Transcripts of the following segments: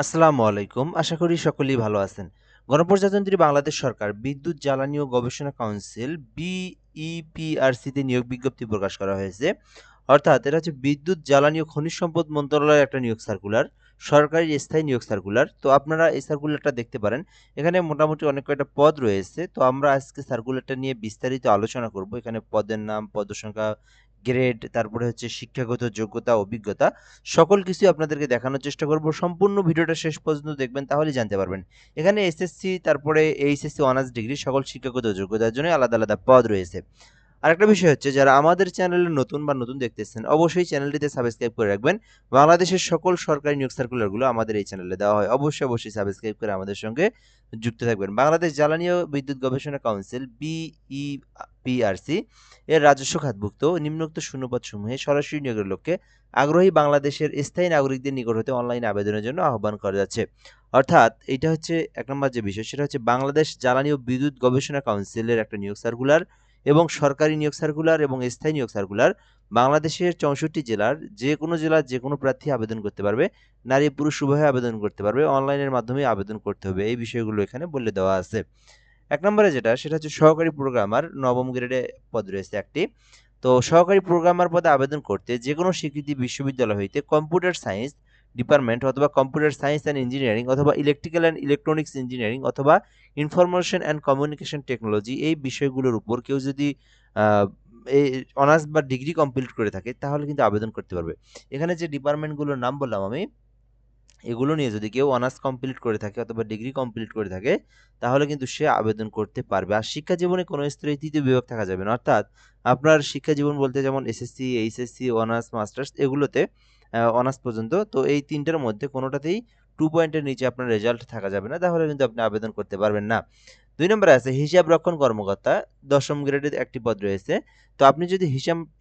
আসসালামু আলাইকুম। আশা করি সকলেই ভালো আছেন। গণপ্রজাতন্ত্রী বাংলাদেশ সরকার বিদ্যুৎ, জ্বালানি ও গবেষণা কাউন্সিল বিইপিআরসি-তে নিয়োগ বিজ্ঞপ্তি প্রকাশ করা হয়েছে। অর্থাৎ এটা হচ্ছে বিদ্যুৎ, জ্বালানি ও খনিজ সম্পদ মন্ত্রণালয়ের একটা নিয়োগ সার্কুলার, সরকারি স্থায়ী নিয়োগ সার্কুলার। তো আপনারা এই সার্কুলারটা দেখতে পারেন। এখানে মোটামুটি অনেক কয়টা পদ রয়েছে। তো আমরা আজকে সার্কুলারটা নিয়ে বিস্তারিত আলোচনা করব। এখানে পদের নাম, পদসংখ্যা, গ্রেড, তারপরে হচ্ছে শিক্ষাগত যোগ্যতা, অভিজ্ঞতা সকল কিছুই আপনাদেরকে দেখানোর চেষ্টা করব। সম্পূর্ণ ভিডিওটা শেষ পর্যন্ত দেখবেন, তাহলেই জানতে পারবেন। এখানে এসএসসি, তারপরে এইচএসসি অনার্স ডিগ্রি সকল শিক্ষাগত যোগ্যতার জন্য আলাদা আলাদা পদ রয়েছে। আরেকটা বিষয় হচ্ছে, যারা আমাদের চ্যানেলে নতুন বা নতুন দেখতেছেন অবশ্যই চ্যানেলটিতে সাবস্ক্রাইব করে রাখবেন। বাংলাদেশের সকল সরকারি নিয়োগ সার্কুলারগুলো আমাদের এই চ্যানেলে দেওয়া হয়। অবশ্যই সাবস্ক্রাইব করে আমাদের সঙ্গে যুক্ত থাকবেন। বাংলাদেশ জ্বালানি ও বিদ্যুৎ গবেষণা কাউন্সিল বিইপিআরসি এর রাজস্ব খাতভুক্ত নিম্নোক্ত শূন্যপদসমূহে সরাসরি নিয়োগের লক্ষ্যে আগ্রহী বাংলাদেশের স্থায়ী নাগরিকদের নিকট হতে অনলাইনে আবেদনের জন্য আহ্বান করা যাচ্ছে। অর্থাৎ এটা হচ্ছে এক নম্বর যে বিষয়, সেটা হচ্ছে বাংলাদেশ জ্বালানি ও বিদ্যুৎ গবেষণা কাউন্সিলের একটা নিয়োগ সার্কুলার এবং সরকারি নিয়োগ সার্কুলার এবং স্থায়ী নিয়োগ সার্কুলার। বাংলাদেশের ৬৪ জেলার যে কোনো জেলার যে কোনো প্রার্থী আবেদন করতে পারবে। নারী পুরুষ উভয়ে আবেদন করতে পারবে। অনলাইনের মাধ্যমে আবেদন করতে হবে। এই বিষয়গুলো এখানে বলে দেওয়া আছে। ১ নম্বরে যেটা, সেটা হচ্ছে সহকারী প্রোগ্রামার, নবম গ্রেডে পদ রয়েছে একটি। তো সহকারী প্রোগ্রামার পদে আবেদন করতে যেকোনো স্বীকৃতি বিশ্ববিদ্যালয় হইতে কম্পিউটার সায়েন্স ডিপার্টমেন্ট অথবা কম্পিউটার সায়েন্স অ্যান্ড ইঞ্জিনিয়ারিং অথবা ইলেকট্রিক্যাল অ্যান্ড ইলেকট্রনিক্স ইঞ্জিনিয়ারিং অথবা ইনফরমেশন অ্যান্ড কমিউনিকেশন টেকনোলজি এই বিষয়গুলোর উপর কেউ যদি আহ, এই অনার্স বা ডিগ্রি কমপ্লিট করে থাকে তাহলে কিন্তু আবেদন করতে পারবে। এখানে যে ডিপার্টমেন্টগুলোর নাম বললাম আমি, এগুলো নিয়ে যদি কেউ অনার্স কমপ্লিট করে থাকে অথবা ডিগ্রি কমপ্লিট করে থাকে তাহলে কিন্তু সে আবেদন করতে পারবে। আর শিক্ষা জীবনে কোনো স্তরে তৃতীয় বিভাগ থাকা যাবে না। অর্থাৎ আপনার শিক্ষা জীবন বলতে যেমন এসএসসি, এইচএসসি, অনার্স, মাস্টার্স এগুলোতে অনার্স পর্যন্ত, তো এই তিনটার মধ্যে কোনোটাতেই 2 পয়েন্টের নিচে আপনার রেজাল্ট থাকা যাবে না, তাহলে কিন্তু আপনি আবেদন করতে পারবেন না। ২ নম্বরে আছে হিসাব রক্ষণ কর্মকর্তা, ১০ম গ্রেডের একটি পদ রয়েছে। তো আপনি যদি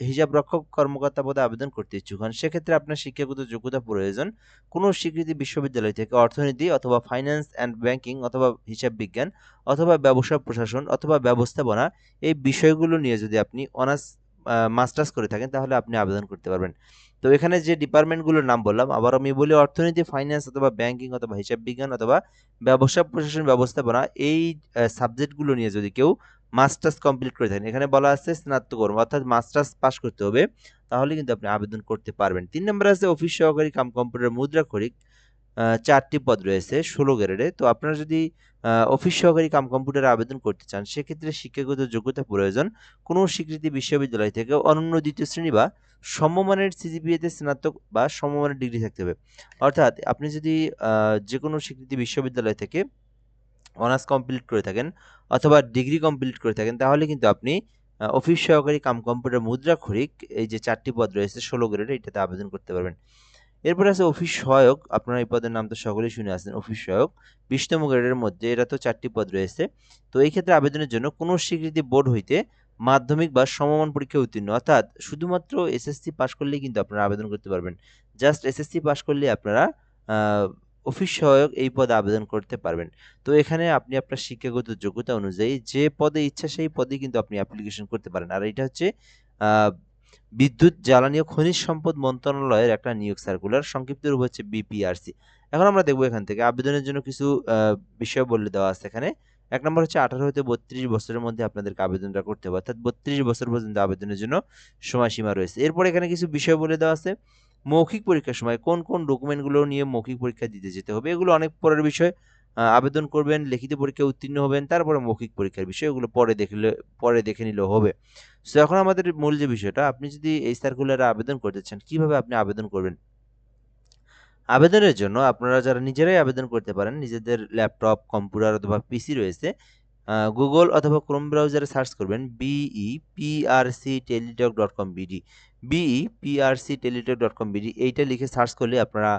হিসাব রক্ষক কর্মকর্তা পদে আবেদন করতে ইচ্ছুক হন, সেক্ষেত্রে আপনার শিক্ষাগত যোগ্যতা প্রয়োজন। কোনো স্বীকৃত বিশ্ববিদ্যালয় থেকে অর্থনীতি অথবা ফাইন্যান্স অ্যান্ড ব্যাংকিং অথবা হিসাব বিজ্ঞান অথবা ব্যবসা প্রশাসন অথবা ব্যবস্থাপনা এই বিষয়গুলো নিয়ে যদি আপনি অনার্স মাস্টার্স করে থাকেন তাহলে আপনি আবেদন করতে পারবেন। তো এখানে যে ডিপার্টমেন্টগুলোর নাম বললাম আবার আমি বলি, অর্থনীতি, ফাইন্যান্স অথবা ব্যাংকিং অথবা হিসাব বিজ্ঞান অথবা ব্যবসা প্রশাসন ব্যবস্থাপনা এই সাবজেক্টগুলো নিয়ে যদি কেউ মাস্টার্স কমপ্লিট করে থাকেন, এখানে বলা আছে স্নাতকোত্তর অর্থাৎ মাস্টার্স পাস করতে হবে, তাহলে কিন্তু আপনি আবেদন করতে পারবেন। ৩ নম্বরে আছে অফিস সহকারী কাম কম্পিউটার মুদ্রাক্ষরিক, ৪টি পদ রয়েছে ১৬ গ্রেডে। তো আপনারা যদি অফিস সহকারী কাম কম্পিউটারে আবেদন করতে চান, সেক্ষেত্রে শিক্ষাগত যোগ্যতা প্রয়োজন। কোনো স্বীকৃত বিশ্ববিদ্যালয় থেকে অনন্য ২য় শ্রেণী বা সমমানের সিজিপিএতে স্নাতক বা সমমানের ডিগ্রি থাকতে হবে। অর্থাৎ আপনি যদি যেকোনো স্বীকৃত বিশ্ববিদ্যালয় থেকে অনার্স কমপ্লিট করে থাকেন অথবা ডিগ্রি কমপ্লিট করে থাকেন তাহলে কিন্তু আপনি অফিস সহকারী কাম কম্পিউটার মুদ্রাক্ষরিক এই যে ৪টি পদ রয়েছে ১৬ গ্রেডে, এটাতে আবেদন করতে পারবেন। এরপরে আছে অফিস সহায়ক, আপনারা এই পদের নাম তো সকলেই শুনে আছেন। অফিস সহায়ক ২০তম গ্রেডের মধ্যে এটা তো ৪টি পদ রয়েছে। তো এই ক্ষেত্রে আবেদনের জন্য কোনো স্বীকৃতি বোর্ড হইতে মাধ্যমিক বা সমমান পরীক্ষায় উত্তীর্ণ, অর্থাৎ শুধুমাত্র এসএসসি পাস করলেই কিন্তু আপনারা আবেদন করতে পারবেন। জাস্ট এসএসসি পাস করলেই আপনারা আহ, অফিস সহায়ক এই পদে আবেদন করতে পারবেন। তো এখানে আপনি আপনার শিক্ষাগত যোগ্যতা অনুযায়ী যে পদে ইচ্ছা সেই পদে কিন্তু আপনি অ্যাপ্লিকেশন করতে পারেন। আর এটা হচ্ছে আহ বিদ্যুৎ, জ্বালানি ও খনিজ সম্পদ মন্ত্রণালয়ের একটা নিয়োগ সার্কুলার, সংক্ষিপ্ত রূপ হচ্ছে বিপিআরসি। এখন আমরা দেখব এখান থেকে আবেদনের জন্য কিছু বিষয় বলে দেওয়া আছে এখানে। ১ নম্বর হচ্ছে ১৮ হতে ৩২ বছরের মধ্যে আপনাদেরকে আবেদনটা করতে হবে, অর্থাৎ ৩২ বছর পর্যন্ত আবেদনের জন্য সময়সীমা রয়েছে। এরপর এখানে কিছু বিষয় বলে দেওয়া আছে। মৌখিক পরীক্ষার সময় কোন কোন ডকুমেন্টগুলো নিয়ে মৌখিক পরীক্ষা দিতে যেতে হবে, এগুলো অনেক পরের বিষয়। আবেদন করবেন, লিখিত পরীক্ষায় উত্তীর্ণ হবেন, তারপরে মৌখিক পরীক্ষার বিষয়, এগুলো পরে দেখে নিলেও হবে। সো এখন আমাদের মূল যে বিষয়টা, আপনি যদি এই সার্কুলারে আবেদন করতে চান, কিভাবে আপনি আবেদন করবেন? আবেদনের জন্য আপনারা যারা নিজেরাই আবেদন করতে পারেন, নিজেদের ল্যাপটপ, কম্পিউটার অথবা পিসি রয়েছে, গুগল অথবা ক্রোম ব্রাউজারে সার্চ করবেন biprcteletalk.com.bd, biprcteletalk.com.bd, এইটা লিখে সার্চ করলে আপনারা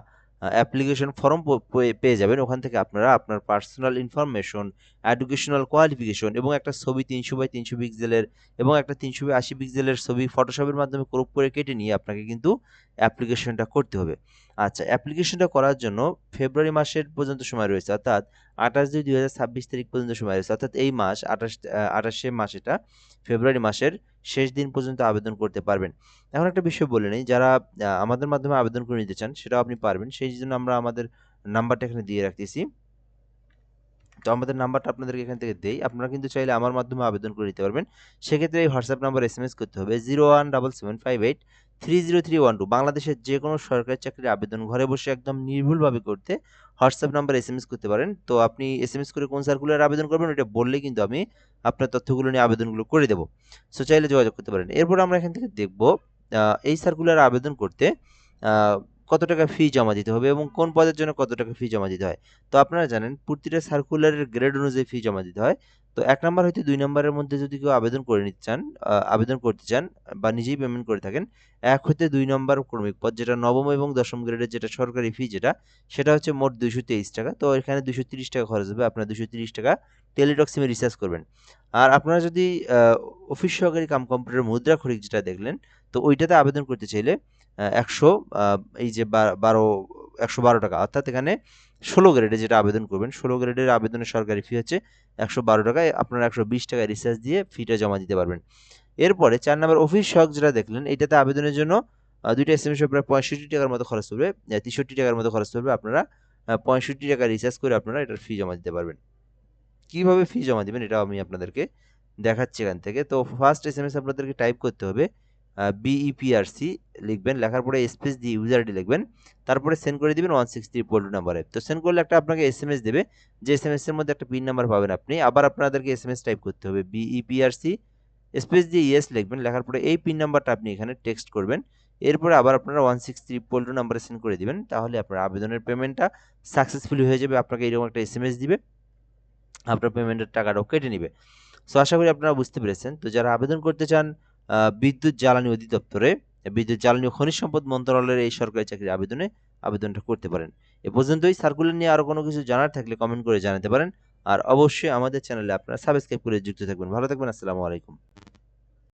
অ্যাপ্লিকেশন ফর্ম পেয়ে যাবেন। ওখান থেকে আপনারা আপনার পার্সোনাল ইনফরমেশন, এডুকেশনাল কোয়ালিফিকেশন এবং একটা ছবি ৩০০ বাই ৩০০ পিক্সেলের এবং একটা ৩০০ বাই ৮০ পিক্সেলের ছবি ফটোশপের মাধ্যমে ক্রপ করে কেটে নিয়ে আপনাকে কিন্তু অ্যাপ্লিকেশনটা করতে হবে। আচ্ছা, অ্যাপ্লিকেশনটা করার জন্য ফেব্রুয়ারি মাসের পর্যন্ত সময় রয়েছে, অর্থাৎ ২৮/২/২০২৬ তারিখ পর্যন্ত সময় রয়েছে, অর্থাৎ এই মাস ২৮শে মাস, এটা ফেব্রুয়ারি মাসের শেষ দিন পর্যন্ত আবেদন করতে পারবেন। এখন একটা বিষয় বলে নেই, যারা আমাদের মাধ্যমে আবেদন করে নিতে চান সেটাও আপনি পারবেন। সেই জন্য আমরা আমাদের নাম্বারটা এখানে দিয়ে রাখতেছি। তো আমাদের নাম্বারটা আপনাদেরকে এখান থেকে দেই। আপনারা কিন্তু চাইলে আমার মাধ্যমে আবেদন করে নিতে পারবেন। সেক্ষেত্রে এই হোয়াটসঅ্যাপ নাম্বার এসএমএস করতে হবে 017758 30312। বাংলাদেশের যেকোনো সরকারি চাকরির আবেদন ঘরে বসে একদম নির্ভুলভাবে করতে হোয়াটসঅ্যাপ নাম্বার এসএমএস করতে পারেন। তো আপনি এসএমএস করে কোন সার্কুলার আবেদন করবেন ওটা বললেই কিন্তু আমি আপনার তথ্যগুলো নিয়ে আবেদনগুলো করে দেব। সো চাইলে যোগাযোগ করতে পারেন। এরপর আমরা এখান থেকে দেখব এই সার্কুলার আবেদন করতে আ কত টাকা ফি জমা দিতে হবে এবং কোন পদের জন্য কত টাকা ফি জমা দিতে হয়। তো আপনারা জানেন প্রতিটা সার্কুলারের গ্রেড অনুযায়ী ফি জমা দিতে হয়। তো ১ নাম্বার হইতে ২ নাম্বারের মধ্যে যদি কেউ আবেদন করে নিতে চান, আবেদন করতে চান বা নিজেই পেমেন্ট করে থাকেন, ১ হইতে ২ নাম্বার ক্রমিক পদ যেটা নবম এবং দশম গ্রেডের যেটা সরকারি ফি যেটা, সেটা হচ্ছে মোট ৳২২৩ তো এখানে ৳২৩০ খরচ হবে। আপনারা ৳২৩০ টেলিটক সিমে রিচার্জ করবেন। আর আপনারা যদি আ অফিস সহকারী কাম কম্পিউটার মুদ্রা খড়িক যেটা দেখলেন, তো ওইটাতে আবেদন করতে চাইলে ১০০ এই যে ১১২ টাকা অর্থাৎ এখানে ১৬ গ্রেডে যেটা আবেদন করবেন ১৬ গ্রেডের আবেদনের সরকারি ফি হচ্ছে ১১২ টাকায় আপনারা ১২০ টাকা রিচার্জ দিয়ে ফিটা জমা দিতে পারবেন। এরপরে ৪ নাম্বার অফিস সহায়ক যেটা দেখলেন এটাতে আবেদনের জন্য ২ টা এসএমএস এ প্রায় ৳৬৫ মতো খরচ পড়বে, ৳৬৩ মতো খরচ পড়বে। আপনারা ৳৬৫ রিচার্জ করে আপনারা এটার ফি জমা দিতে পারবেন। কিভাবে ফি জমা দিবেন এটাও আমি আপনাদেরকে দেখাচ্ছি এখান থেকে। তো ফার্স্ট এসএমএস আপনাদেরকে টাইপ করতে হবে BEPRC লিখবেন, লেখার পরে স্পেস দিয়ে ইউজার আইডি লিখবেন, তারপরে সেন্ড করে দিবেন 163 নাম্বারে। তো সেন্ড করলে একটা আপনাকে এসএমএস দেবে, যে এসএমএস এর মধ্যে একটা পিন নাম্বার পাবেন আপনি। আবার আপনাদেরকে এসএমএস টাইপ করতে হবে BEPRC স্পেস দিয়ে ইয়েস লিখবেন, লেখার পরে এই পিন নাম্বারটা আপনি এখানে টেক্সট করবেন। এরপরে আবার আপনারা 163 নাম্বারে সেন্ড করে দিবেন। তাহলে আপনার আবেদনের পেমেন্টটা সাকসেসফুলি হয়ে যাবে। আপনাকে এরকম একটা এসএমএস দিবে। আপনার পেমেন্টের টাকাটাও কেটে নিবে। সো আশা করি আপনারা বুঝতে পেরেছেন। তো যারা আবেদন করতে চান বিদ্যুৎ জ্বালানি অধিদপ্তরে, বিদ্যুৎ জ্বালানি ও খনিজ সম্পদ মন্ত্রণালয়ের এই সরকারি চাকরির আবেদনটা করতে পারেন। এ পর্যন্তই। সার্কুলার নিয়ে আরো কোনো কিছু জানার থাকলে কমেন্ট করে জানাতে পারেন। আর অবশ্যই আমাদের চ্যানেলে আপনারা সাবস্ক্রাইব করে যুক্ত থাকবেন। ভালো থাকবেন। আসসালামু আলাইকুম।